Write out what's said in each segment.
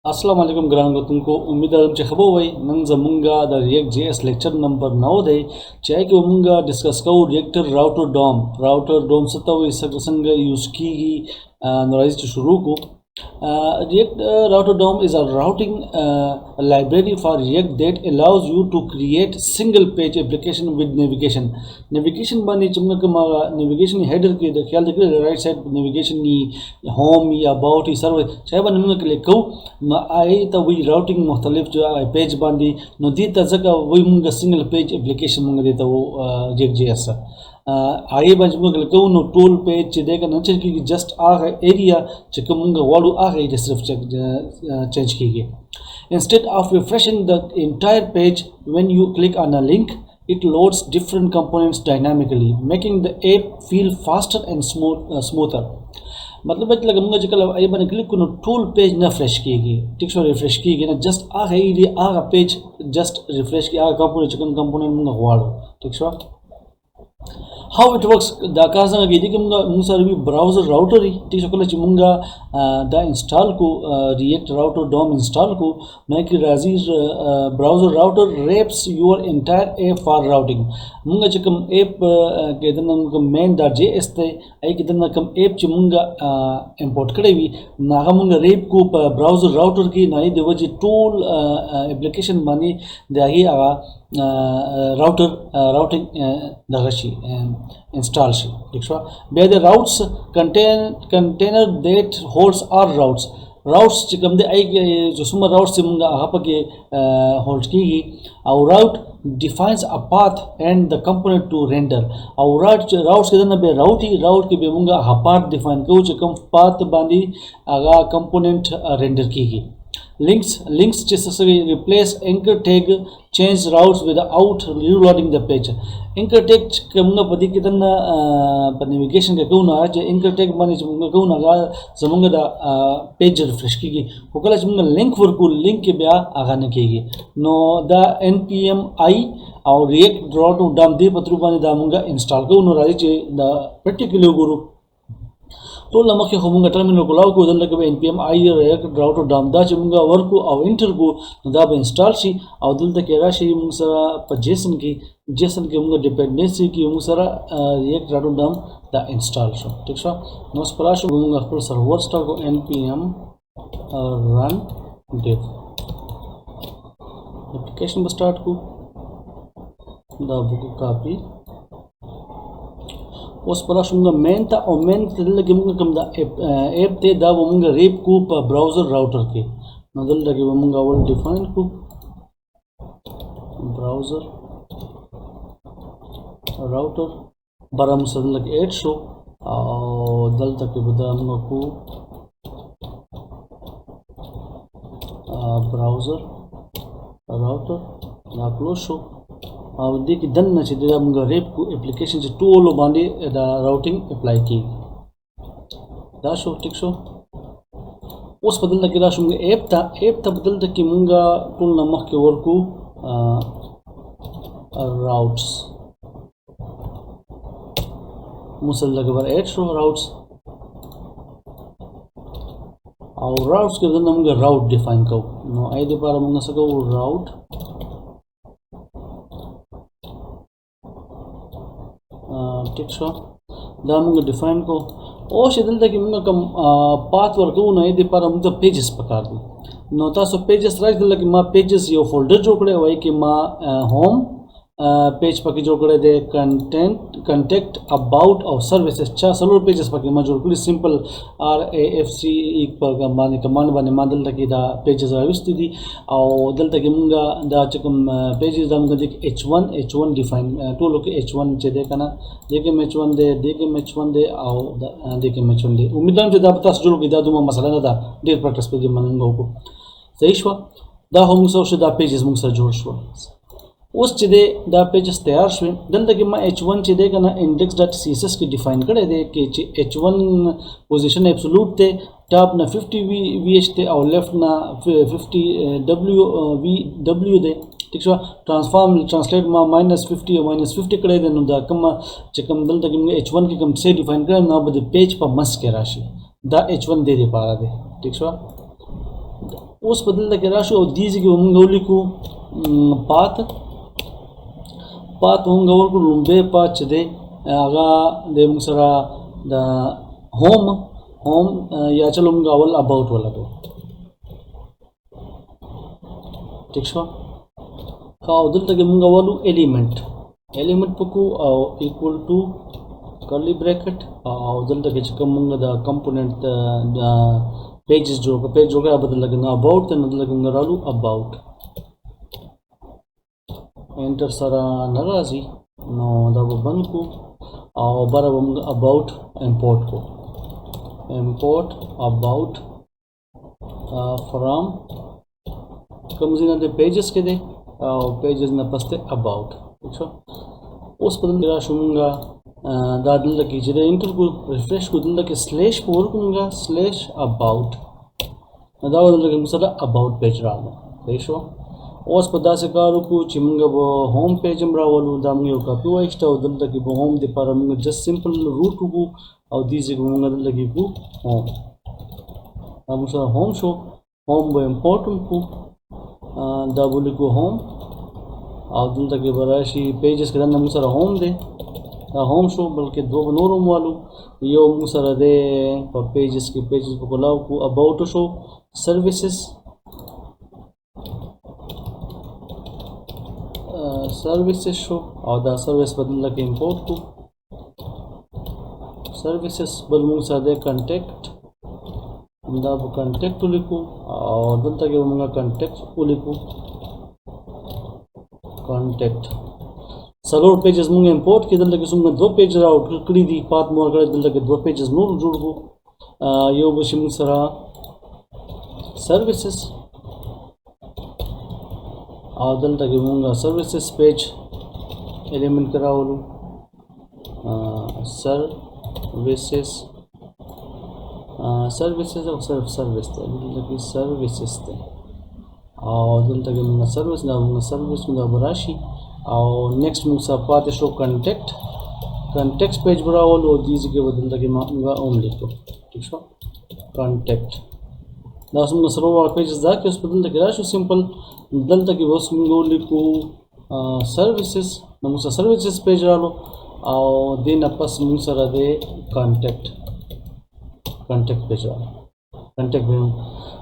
अस्सलाम वालेकुम ग्राहक तुमको उम्मीद है कि खबर हुई नंग जमुंगा the react JS lecture number 9 दे चाहे कि उमुंगा डिस्कस को रिएक्टर राउटर डोम सत्ता हुई संग यूज की नॉइज शुरू को React Router DOM is a routing library for React that allows you to create single page application with navigation. Navigation bani chumna kama navigation header ke da ख्याल रखिए right side navigation ni home या about ही server चाहे बन हमने के लिए कहूँ म आई तो वही routing मुख्तलिफ जो page बांधी नदी तज़का वही मुंगा single page application मुंगा देता वो React JS आगे बंजमुंगा कहूँ नो tool page चिदे का नंचर की just आगे area चिकमुंगा वालू आगे इधर सिर्फ change कीजिए. Instead of refreshing the entire page when you click on a link, it loads different components dynamically, making the app feel faster and smoother. मतलब है कि लगूंगा जब आई बने क्लिक करो टूल पेज ना फ्रेश कीगी ठीक से रिफ्रेश कीगी ना जस्ट आगे ये आगे पेज जस्ट रिफ्रेश की आगे कंपोनेंट मुंगा वालो ठीक से how it works da kaza ngi dik munga bi browser router ti sokola ci munga da install ko react router dom install ko na ki razir browser router wraps your entire app for routing munga ci kam app ke dan munga main.js te ay ki dan kam app ci munga import kadewi na munga wrap ko browser router ki na de waji tool application mani da hi aga routing dagashi install shi dikshwa be the routes container that holds our routes chikam de ai jo suma routes se munga aha pake hold ki our route defines a path and the component to render our routes ke dana be route ke be munga aha path define ko chikam path bandi aga component render ki links just replace anchor tag change routes without reloading the page anchor tag kamunga padi kitanna navigation ka kauna je anchor tag mani munga kauna ga zamunga da page refresh kigi kokala munga link worku link ke bya aga na kigi no the npm I or react draw to dam de patru bani da munga install kauna raji je the particular guru तो लमक के होमंगा टर्मिनल को लाओ को दल के npm I react router dam da चमुंगा वर्क को और इंटर को दा बे इंस्टॉल शी और दल तक एरा शी मुसरा प जेसन के मुंगा डिपेंडेंसी की मुसरा react router dam दा इंस्टॉल शो ठीक शो नो स्प्लैश मुंगा पर सर्वर स्टॉक को npm run dev application start को दा बुक कॉपी उस पर शुंगा मेन था और मेन लगे मुंगा कम दा ऐप ते दा वो मुंगा रेप को ब्राउज़र राउटर के नदल लगे वो मुंगा वो डिफाइन को ब्राउज़र राउटर बरा मुसल लगे ऐड शो और दल तक के बता मुंगा को ब्राउज़र राउटर ना क्लोज शो और देखिए दन न चाहिए मुंगा रेप को एप्लीकेशन से टूल लो बांधे दा राउटिंग अप्लाई की दा शो ठीक शो उस बदल तक दा शो मुंगा ऐप था बदल तक कि मुंगा टूल नमक के वर्क को राउट्स मुसल लगे बार ऐड शो राउट्स और राउट्स के बदल मुंगा राउट डिफाइन करो नो आई दे पारा मुंगा सको राउट ठीक शो दा मुंगा डिफाइन को ओ शेदल तक मुंगा कम पाथ वर्क को नहीं दे पर मुंगा पेजेस पकार दो नोता सो पेजेस राइट दल कि मा पेजेस यो फोल्डर जोड़े वही कि मा होम पेज पकी जोड़े दे कंटेक्ट अबाउट और सर्विसेज चा सलोर पेजेस पकी मा जोड़े सिंपल RAFC पर कमांड बने मा दल तक दा पेजेस आयुस्ती दी और दल तक मुंगा दा चकम पेजेस दा मुंगा देख H1 डिफाइन टू लोग H1 चे दे कना देखे H1 दे और देखे H1 दे उम्मीद है दा बता सजो लोग दा दुमा मसला ना दा डेट प्रैक्टिस पे मंगो को सही शो दा होम सो दा पेजेस मुंगा जोड़ शो उस चिदे दा पेजेस तैयार शुए दल तक मा H1 चिदे कना index.css की डिफाइन करे दे कि H1 पोजीशन एब्सोल्यूट थे टॉप ना 50 VH थे और लेफ्ट ना 50 W दे ठीक है ट्रांसफॉर्म ट्रांसलेट मा -50 और -50 करे दे नु दा कम चकम दल तक H1 की कम से डिफाइन करे ना बद पेज पर मस के राशि दा H1 दे पारा दे ठीक है اوس په دلته کې راشو او دې ځای کې موږ ولیکو پات موږ ورکړو لومبی پات چې دی هغه د موږ سره د هوم یا چلو موږ اول اباوټ ولګو ٹھیک شو او دلته کې موږ اولو element پکو او equal to curly bracket او دلته کې چې کوم موږ د component د pages جوړ کړه بدل لګنه about ته بدل لګنه رالو about انټر سره ناراضي نو دا به بند کو او بره موږ about import کو import about from کوم ځای نه pages کې دی او pages نه پسته about ښه اوس په دې راشو موږ دا دلته کې چې انټر کو ریفریش کو دلته کې سلیش پور کومګه سلیش about دا دلته کې مثلا about page راغله صحیح شو اوس په داسې کار وکړو چې موږ به هوم پیج هم راولو دا موږ یو کاپي وایسته او دلته کې به هوم دپاره موږ جست سمپل روټ وکړو او دې ځای کې موږ دلته کې کړو هوم دا موږ سره هوم شو هوم به امپورټ هم کړو دا به لیکو هوم او دلته کې به راشي پیجز کې دننه موږ سره هوم دی دا هوم شو بلکې دوه به نور هم والو یو موږ سره دی په پیجز کې پیجز به کلاو کړو اباوټ شو سروسز شو او دا سروس بدل لکه امپورټ کو سروسز بل موږ سره دی کنټیکټ دا به کنټیکټ ولیکو او دلته کې موږ کنټیکټ ولیکو کنټیکټ څلور پیجز موږ امپورټ کې دلته کې څومره دوه پیج راوټ کړي دي پات مور کړی دلته کې دوه پیجز نور جوړ کو یو به شي موږ سره سروسز او دلته کې موږ سروسز پیج element کراولو سروسز او صرف سروس ته دلته کې سروسز ته او دلته کې موږ سروس دا موږ سروس موږ براشي او نیکسټ موږ سره پاتې شو کنټیکټ پیج براولو او دې ځای کې دلته کې موږ اوم لیکو ٹھیک شو کنټیکټ دا څنګه سره پیجز دا کې اوس په دلته کې راشو سمپل دلته کې اوس موږ لیکو سروسز نو موږ سروسز پیج رالو او دې نه پس موږ سره د کنټیکټ پیج رالو کنټیکټ به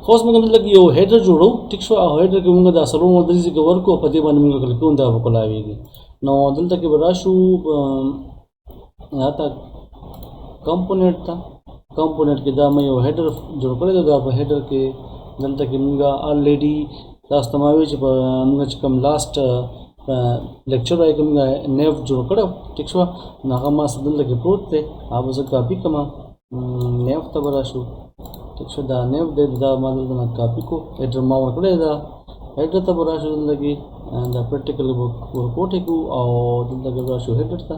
خو اوس موږ دلته کې یو هیډر جوړو ټیک شو او هیډر کې موږ د اصلو مودري ځای کې ورکو په دې باندې موږ کلیکو دا وکړاویږي نو دلته کې راشو تا کمپوننټ کې دا مې یو هیډر جوړ کړی دا په هیډر کې دلته کې موږ الریډي تاسو ته ما وی چې موږ چې کوم لاست لیکچر راځي کوم نیو جوړ کړو ٹھیک شو نو هغه ما دلته کې پروت دی هغه زه کاپی کوم نیو ته راشو ٹھیک شو دا نیو دی دا ما دلته کاپی کو هیډر ما ورکړی دا هیډر ته راشو دلته کې دا پریکټیکل ورکوټ کو او دلته کې راشو هیډر ته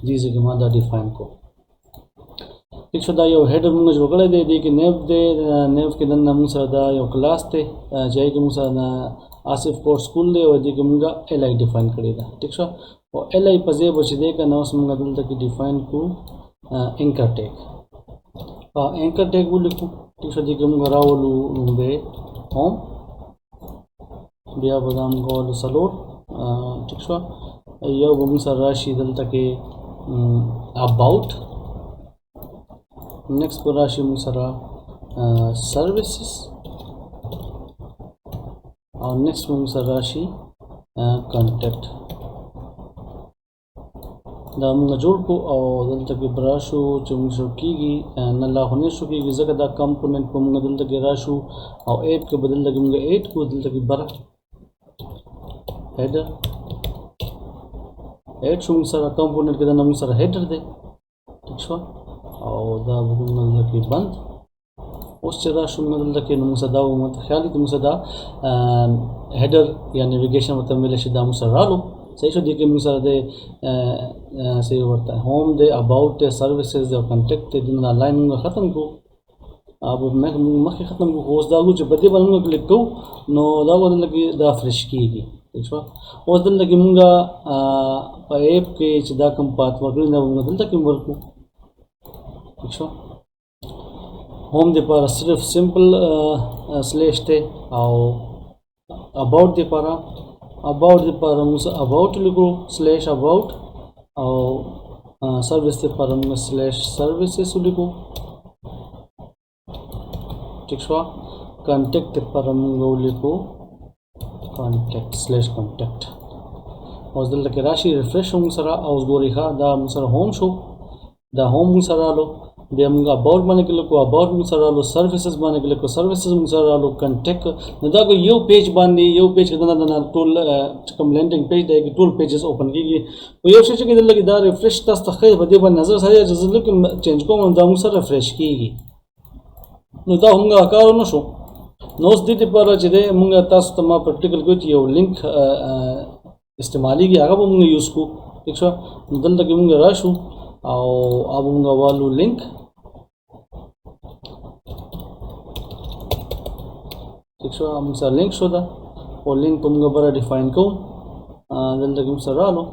دې ځکه ما دا ډیفاین کو ٹھیک شو دا یو هیډر موږ جوړ کړی دی دې کې نیو دی نیو کې دننه موږ سره دا یو کلاس دی چې کې موږ سره آصف کورس سکول دی او دې کې موږ ال آی ډیفاین کړی دا ٹھیک شو او ال آی په ځای بچ دی کنه اوس موږ دلته کې ډیفاین کو انکر ټیګ ولیکو ٹھیک شو دې کې موږ راولو لومبه هوم بیا به دا موږ ولو سلور ٹھیک شو یو به موږ سره راشي دلته کې اباوټ next پر راشي موږ سره سروسز او next موږ سره راشي کنټیکټ دا موږ جوړ کو او دلته کې براشو چې موږ شو کیږي نه لا هونه شو کیږي ځکه دا کمپوننت په موږ دلته کې راشو او ایپ کې بدل لګي موږ 8 کو دلته کې بر هیډر 8 شو موږ سره کمپوننت کې دا موږ سره هیډر دی ٹھیک شو او دا وګورئ کې بند اوس چې راشو موږ دلته کې موږ صدا او متخیالي موږ صدا هیډر یا نیویګیشن ورته ویل شي دا موږ سره رالو صحیح شو دي کې موږ سره د صحیح ورته هوم دی اباوټ دی سروسز او کنټیکټ دی د لاین موږ ختم کو अब مخکې ختم کو اوس دا چې په دې باندې موږ کلیک کوو نو دا ودل کې دا فرش کیږي ٹھیک شو اوس دلته کې موږ په ایپ کې چې دا کوم پات ورکړل نو موږ دلته کې ورکو ٹھیک شو होम दे पारा सिर्फ सिंपल स्लैश थे आओ अबाउट दे पारा मुझे अबाउट लिखो स्लैश अबाउट और सर्विस दे पारा मुझे स्लैश सर्विसेस लिखो ठीक छा कांटेक्ट दे पारा मुझे लिखो कांटेक्ट स्लैश कांटेक्ट और दिल के राशि रिफ्रेश होंगे सरा और गोरी खा दा मुझे होम शो दा होम मुझे सरा लो दे मुझे अबाउट माने के लिए को अबाउट मुझे सरा लो सर्विसेज माने के लिए को सर्विसेज मुझे सरा लो कांटेक्ट नदा को यो पेज बांधी यो पेज के दना टूल कम लैंडिंग पेज दे कि टूल पेजेस ओपन की वो यो शेष के दिल के दा रिफ्रेश तस तखिर बदे बन नजर सारे जल्द के चेंज को मन दा मुझे रिफ्रेश की नदा होंगे आकार नो शो नोस दी पर चले मुझे तस तमा प्रैक्टिकल को यो लिंक इस्तेमाली की आगा मुझे यूज़ को ठीक है दल तक मुझे राशु और अब मुझे वालू लिंक ठीक है मुझे लिंक शोदा और लिंक तो मुझे बड़ा डिफाइन को दल तक मुझे रालो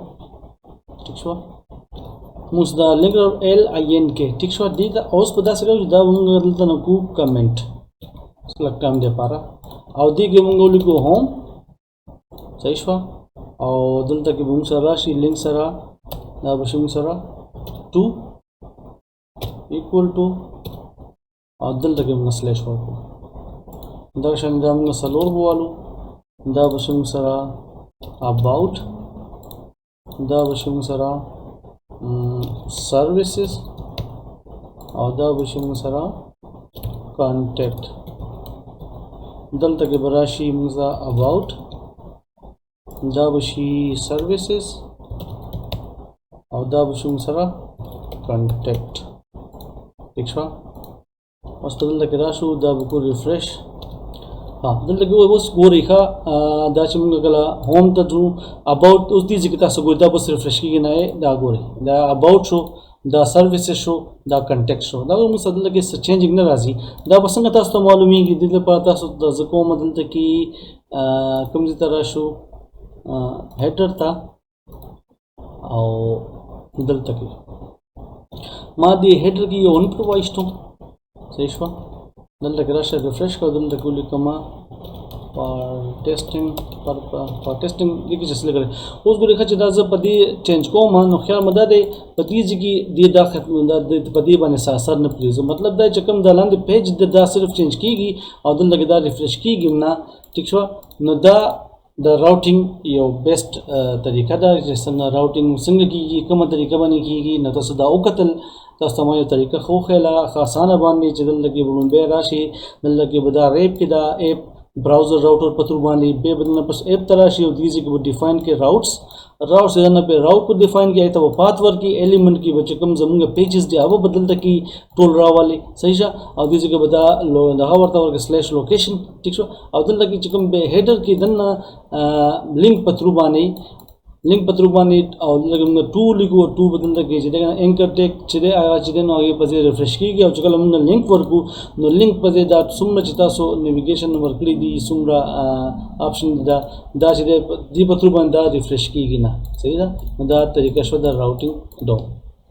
ठीक है मुझे लिंक LINK ठीक है दी दा उस पता से दा मुझे दल तक को कमेंट लगता हम दे पारा और दी के मुझे लिखो होम सही है और दिल तक बुंग सरा शी लिंक सरा ना बशुंग सरा 2 इक्वल टू और दिल तक बुंग स्लैश वालो दर्शन दा बुंग सलोर वालो दा बशुंग सरा अबाउट दा बशुंग सरा सर्विसेज और दा बशुंग सरा कांटेक्ट दिल तक बराशी मुझा अबाउट दा बशी सर्विसेज और दा बशुंग सरा कांटेक्ट ठीक है बस दिल तक राशु दा बको रिफ्रेश हाँ दिल तक वो बस गो रेखा दा चुंगा कला होम तू अबाउट उस दी जिकता सगो दा बस रिफ्रेश की ना है दा गो रे दा अबाउट शो दा सर्विसेज शो दा कांटेक्ट शो दा मुझे दिल तक चेंजिंग ना राजी दा बसंग तास तो मालूम ही कि दिल पर तास दा जको दिल तक की कम जी तरह शो हेडर था और दिल तक माँ दी हेडर की ऑन प्रोवाइज तो सही है दिल तक रश रिफ्रेश कर दिल तक लिखमा पर टेस्टिंग देखिए जैसे लग रहे उस गुरे खच दाज़ पदी चेंज को मान ख्याल मदा दे पदी जी की दी दाखत मदा दे पदी बने सासर न प्लीज मतलब दा चकम दालान दे पेज दा सिर्फ चेंज कीगी और दिल लगे दा रिफ्रेश कीगी ना ठीक है न दा द राउटिंग यो बेस्ट तरीका दा जैसे ना राउटिंग सिंग की कम तरीका बनी की न तो सदा उकतल तस्तमा यो तरीका खो खेला आसान बानी जदल लगी बे राशि दल लगी बदा रेप की दा ऐप ब्राउज़र राउटर पत्र बानी बे बदलना बस ऐप तलाशी और दीजिए कि वो डिफाइन के राउट्स से पे राउट को डिफाइन किया तो वो पाथवर्ड की एलिमेंट की बच्चे कम जमूंगा पेजेस दिया वो बदलता की टोल रा वाली सही है और दीजिए कि बता लो दहावरता वर्ग स्लैश लोकेशन ठीक है और दल की चिकम बे हेडर की दन्ना लिंक पत्रु बानी और लगे टू लिखो टू बदल तक चिदे एंकर टेक चिदे आया चिदे नो ये पजे रिफ्रेश की गया चकल हम लिंक वर्कु नो लिंक पजे दा सुम्र चिता सो नेविगेशन वर्कली दी सुम्रा ऑप्शन दा चिदे दी पत्रु बानी दा रिफ्रेश की गई ना सही ना दा तरीका शो दा राउटिंग दो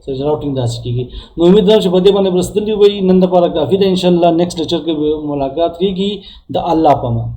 सही राउटिंग दा की नो उम्मीद है पदे बने बस दिल्ली वही नंद पारा काफी इंशाल्लाह नेक्स्ट लेक्चर के मुलाकात की द अल्लाह पमा।